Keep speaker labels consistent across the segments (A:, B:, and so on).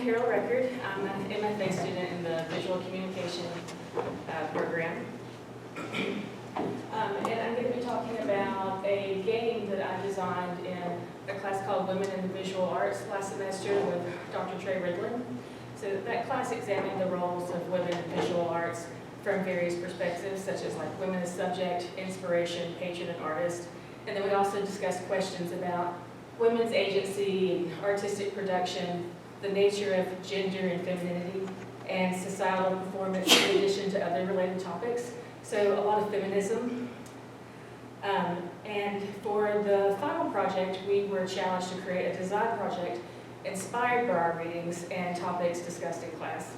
A: Carol Record. I'm an MFA student in the Visual Communication program. And I'm going to be talking about a game that I designed in a class called Women in the Visual Arts last semester with Dr. Ridlen. So that class examined the roles of women in visual arts from various perspectives, such as like women as subject, inspiration, patron, and artist. And then we also discussed questions about women's agency and artistic production, the nature of gender and femininity, and societal performance in addition to other related topics. So a lot of feminism. And for the final project, we were challenged to create a design project inspired by our readings and topics discussed in class.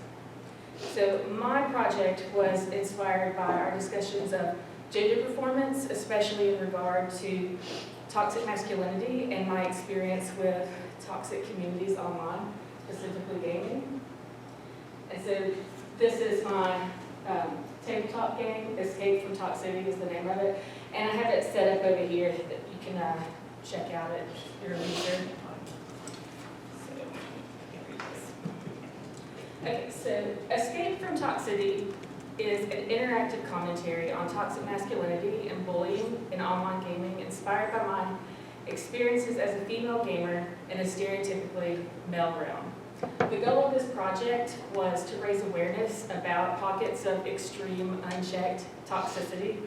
A: So my project was inspired by our discussions of gender performance, especially in regard to toxic masculinity and my experience with toxic communities online, specifically gaming. And so this is my tabletop game. Escape from Tox City is the name of it. And I have it set up over here that you can check out at your leisure. Okay, so Escape from Tox City is an interactive commentary on toxic masculinity and bullying in online gaming, inspired by my experiences as a female gamer in a stereotypically male realm. The goal of this project was to raise awareness about pockets of extreme, unchecked toxicity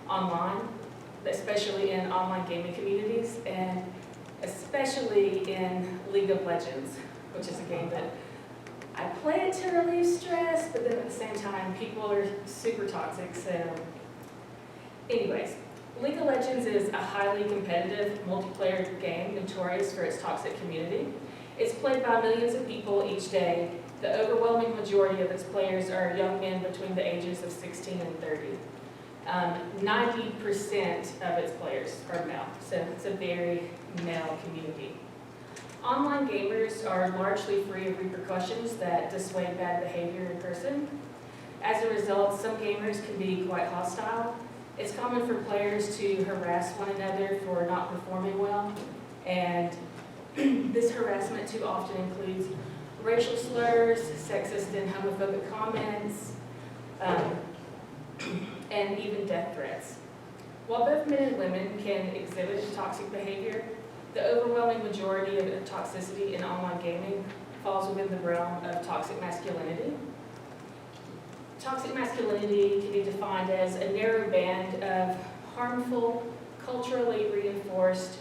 A: online, especially in online gaming communities, and especially in League of Legends, which is a game that I play it to relieve stress, but then at the same time, people are super toxic, so anyways. League of Legends is a highly competitive multiplayer game notorious for its toxic community. It's played by millions of people each day. The overwhelming majority of its players are young men between the ages of 16 and 30. 90% of its players are male, so it's a very male community. Online gamers are largely free of repercussions that dissuade bad behavior in person. As a result, some gamers can be quite hostile. It's common for players to harass one another for not performing well, and this harassment too often includes racial slurs, sexist and homophobic comments, and even death threats. While both men and women can exhibit toxic behavior, the overwhelming majority of toxicity in online gaming falls within the realm of toxic masculinity. Toxic masculinity can be defined as a narrow band of harmful, culturally reinforced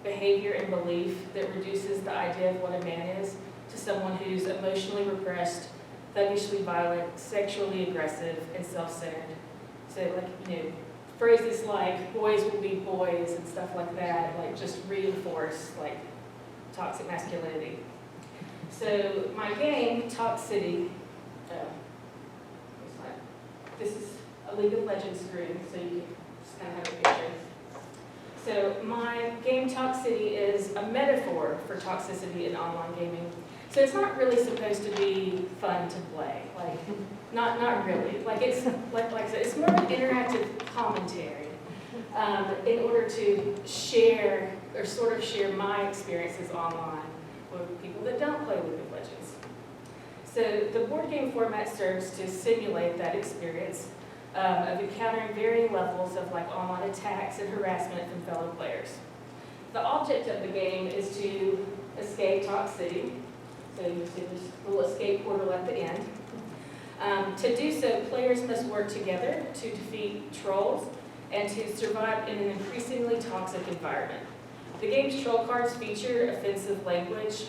A: behavior and belief that reduces the idea of what a man is to someone who's emotionally repressed, thuggishly violent, sexually aggressive, and self-centered. So, like, phrases like boys will be boys and stuff like that, like just reinforce like toxic masculinity. So my game, Tox City, this is a League of Legends screen, so you can just kind of have a picture. So my game, Tox City, is a metaphor for toxicity in online gaming. So it's not really supposed to be fun to play, like not really. Like it's like I said, it's more of an interactive commentary in order to share or sort of share my experiences online with people that don't play League of Legends. So the board game format serves to simulate that experience of encountering varying levels of like online attacks and harassment from fellow players. The object of the game is to escape Tox City. So you see this little escape portal at the end. To do so, players must work together to defeat trolls and to survive in an increasingly toxic environment. The game's troll cards feature offensive language,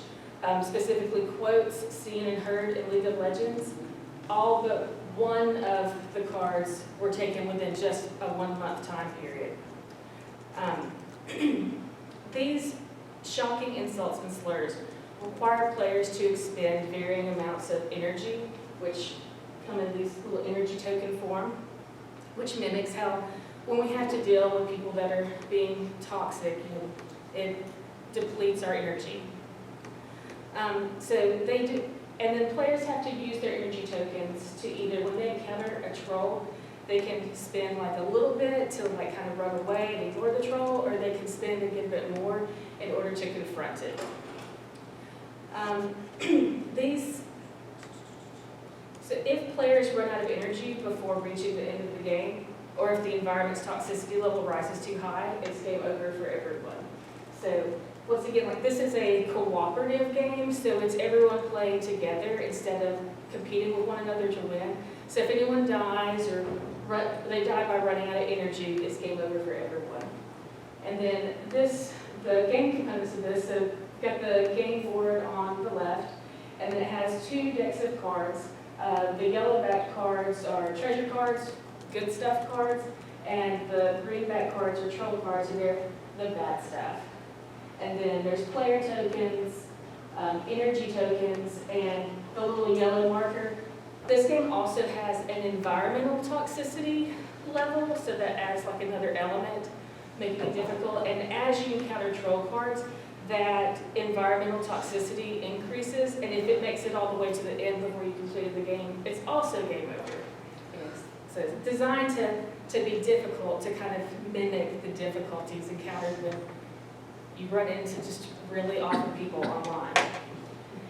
A: specifically quotes seen and heard in League of Legends. All but one of the cards were taken within just a 1 month time period. These shocking insults and slurs require players to expend varying amounts of energy, which come in these little energy token form, which mimics how when we have to deal with people that are being toxic, it depletes our energy. So they do, and then players have to use their energy tokens to either, when they encounter a troll, they can spend like a little bit to like kind of run away and ignore the troll, or they can spend a good bit more in order to confront it. These players run out of energy before reaching the end of the game, or if the environment's toxicity level rises too high, it's game over for everyone. So once again, like this is a cooperative game, so it's everyone playing together instead of competing with one another to win. So if anyone dies or they die by running out of energy, it's game over for everyone. And then the game components of this, so you've got the game board on the left, and then it has 2 decks of cards. The yellow back cards are treasure cards, good stuff cards, and the green back cards are troll cards, and they're the bad stuff. And then there's player tokens, energy tokens, and the little yellow marker. This game also has an environmental toxicity level, so that adds like another element, making it difficult. And as you encounter troll cards, that environmental toxicity increases, and if it makes it all the way to the end before you completed the game, it's also game over. So it's designed to be difficult, to kind of mimic the difficulties encountered when you run into just really awful people online.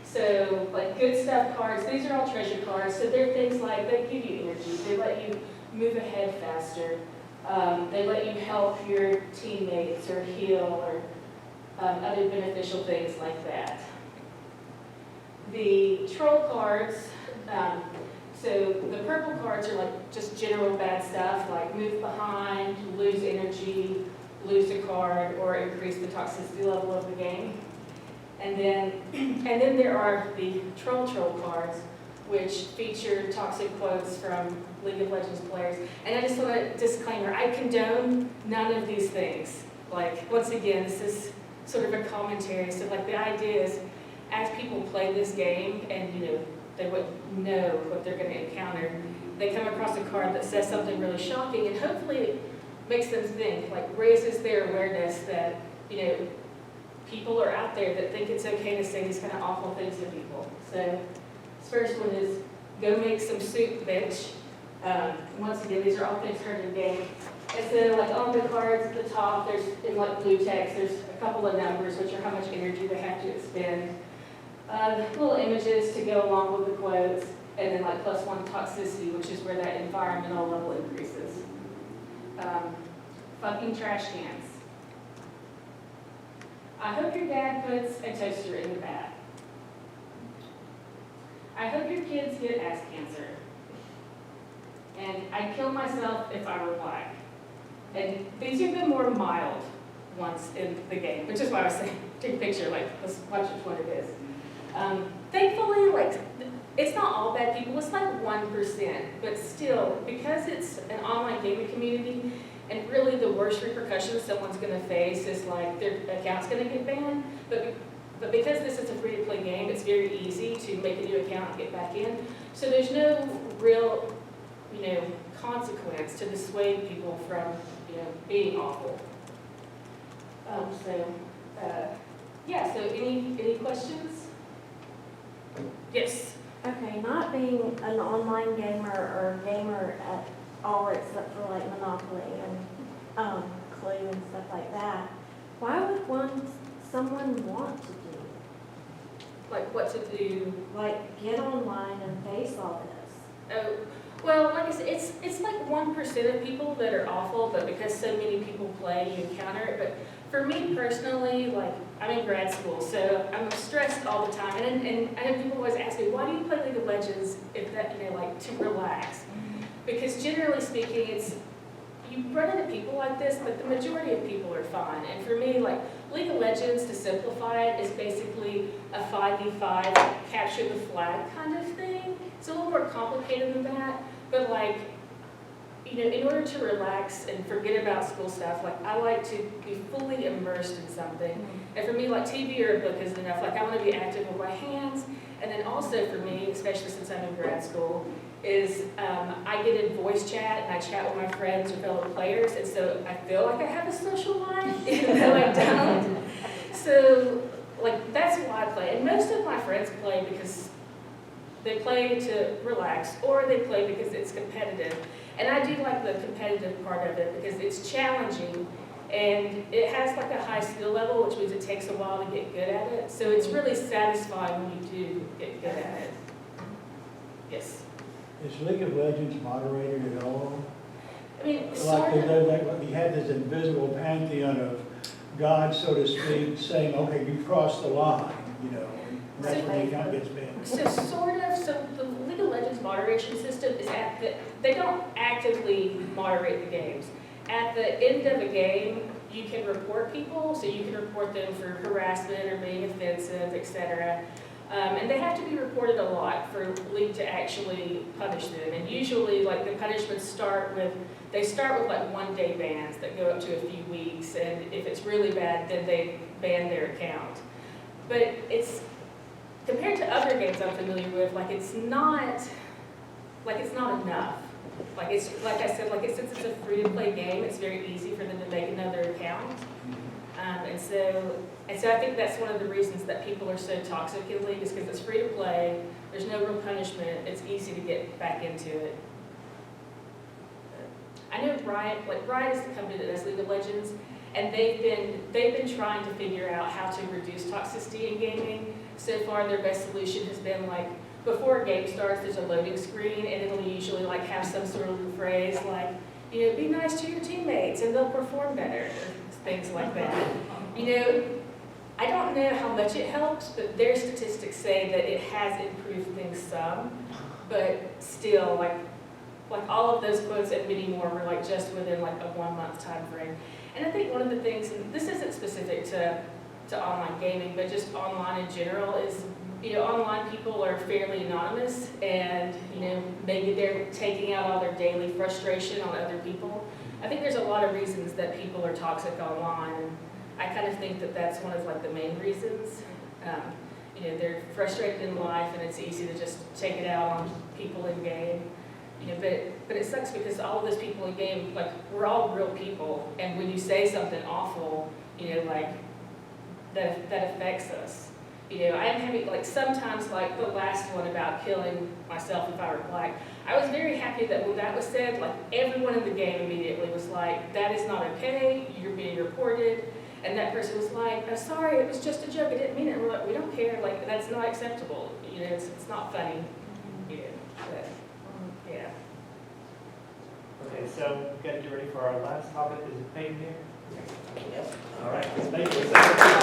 A: So like good stuff cards, these are all treasure cards, so they're things like they give you energy, they let you move ahead faster, they let you help your teammates or heal or other beneficial things like that. The troll cards, so the purple cards are like just general bad stuff, like move behind, lose energy, lose a card, or increase the toxicity level of the game. And then there are the troll cards, which feature toxic quotes from League of Legends players. And I just want a disclaimer, I condone none of these things. Like, once again, this is sort of a commentary. So like the idea is, as people play this game and they wouldn't know what they're going to encounter, they come across a card that says something really shocking, and hopefully it makes them think, like raises their awareness that people are out there that think it's okay to say these kind of awful things to people. So this first one is, go make some soup, bitch. Once again, these are all things heard in the game. And so like on the cards at the top, there's in like blue text, there's a couple of numbers, which are how much energy they have to expend. Little images to go along with the quotes, and then like +1 toxicity, which is where that environmental level increases. Fucking trash cans. I hope your dad puts a toaster in the bath. I hope your kids get ass cancer. And I'd kill myself if I were black. And these are the more mild ones in the game, which is why I was saying, take a picture, like, let's watch which one it is. Thankfully, like, it's not all bad people, it's like 1%, but still, because it's an online gaming community, and really the worst repercussions someone's going to face is like their account's going to get banned, but because this is a free-to-play game, it's very easy to make a new account and get back in, so there's no real, consequence to dissuade people from, being awful. Yeah, so any questions? Yes.
B: Okay, not being an online gamer or gamer at all except for like Monopoly and Clue and stuff like that, why would someone want to do?
A: Like what to do?
B: Like get online and face all this?
A: Oh, well, like I said, it's like 1% of people that are awful, but because so many people play, you encounter it. But for me personally, like I'm in grad school, so I'm stressed all the time. And I know people always ask me, why do you play League of Legends if that, like to relax? Because generally speaking, you run into people like this, but the majority of people are fine. And for me, like League of Legends, to simplify it, is basically a 5v5 capture the flag kind of thing. It's a little more complicated than that, but like, in order to relax and forget about school stuff, like I like to be fully immersed in something. And for me, like TV or a book isn't enough. Like I want to be active with my hands. And then also for me, especially since I'm in grad school, is I get in voice chat and I chat with my friends or fellow players, and so I feel like I have a social life, even though I don't. So like that's why I play. And most of my friends play because they play to relax, or they play because it's competitive. And I do like the competitive part of it because it's challenging and it has like a high skill level, which means it takes a while to get good at it. So it's really satisfying when you do get good at it. Yes?
C: Is League of Legends moderated at all?
A: I mean,
C: Like,
A: sort of.
C: like we had this invisible pantheon of gods, so to speak, saying, okay, you've crossed the line, you know, and that's when the account gets banned.
A: So sort of, so the League of Legends moderation system is they don't actively moderate the games. At the end of a game, you can report people, so you can report them for harassment or being offensive, etc. And they have to be reported a lot for League to actually punish them. And usually, like, the punishments start with like 1-day bans that go up to a few weeks, and if it's really bad, then they ban their account. But it's, compared to other games I'm familiar with, like, it's not enough. Like, it's, like I said, like, since it's a free-to-play game, it's very easy for them to make another account. And so I think that's one of the reasons that people are so toxic in League, is because it's free to play, there's no real punishment, it's easy to get back into it. I know Riot is the company that does League of Legends, and they've been trying to figure out how to reduce toxicity in gaming. So far, their best solution has been, like, before a game starts, there's a loading screen, and it'll usually, like, have some sort of phrase like, you know, be nice to your teammates and they'll perform better, things like that. You know, I don't know how much it helps, but their statistics say that it has improved things some, but still, like all of those quotes and many more were, like, just within, like, a 1-month time frame. And I think one of the things, and this isn't specific to online gaming, but just online in general, is, you know, online people are fairly anonymous, and, you know, maybe they're taking out all their daily frustration on other people. I think there's a lot of reasons that people are toxic online, and I kind of think that that's one of, like, the main reasons. You know, they're frustrated in life, and it's easy to just take it out on people in game. You know, but it sucks because all of those people in game, like, we're all real people, and when you say something awful, you know, like, that affects us. You know, I'm having, like, sometimes, like the last one about killing myself if I were black, I was very happy that when that was said, like, everyone in the game immediately was like, that is not okay, you're being reported. And that person was like, I'm sorry, it was just a joke, I didn't mean it. And we're like, we don't care, like, that's not acceptable. You know, it's not funny. You know, but, yeah.
D: Okay, so we've got to get ready for our last topic. Is it Peyton here?
E: Yep.
D: All right, let's make it.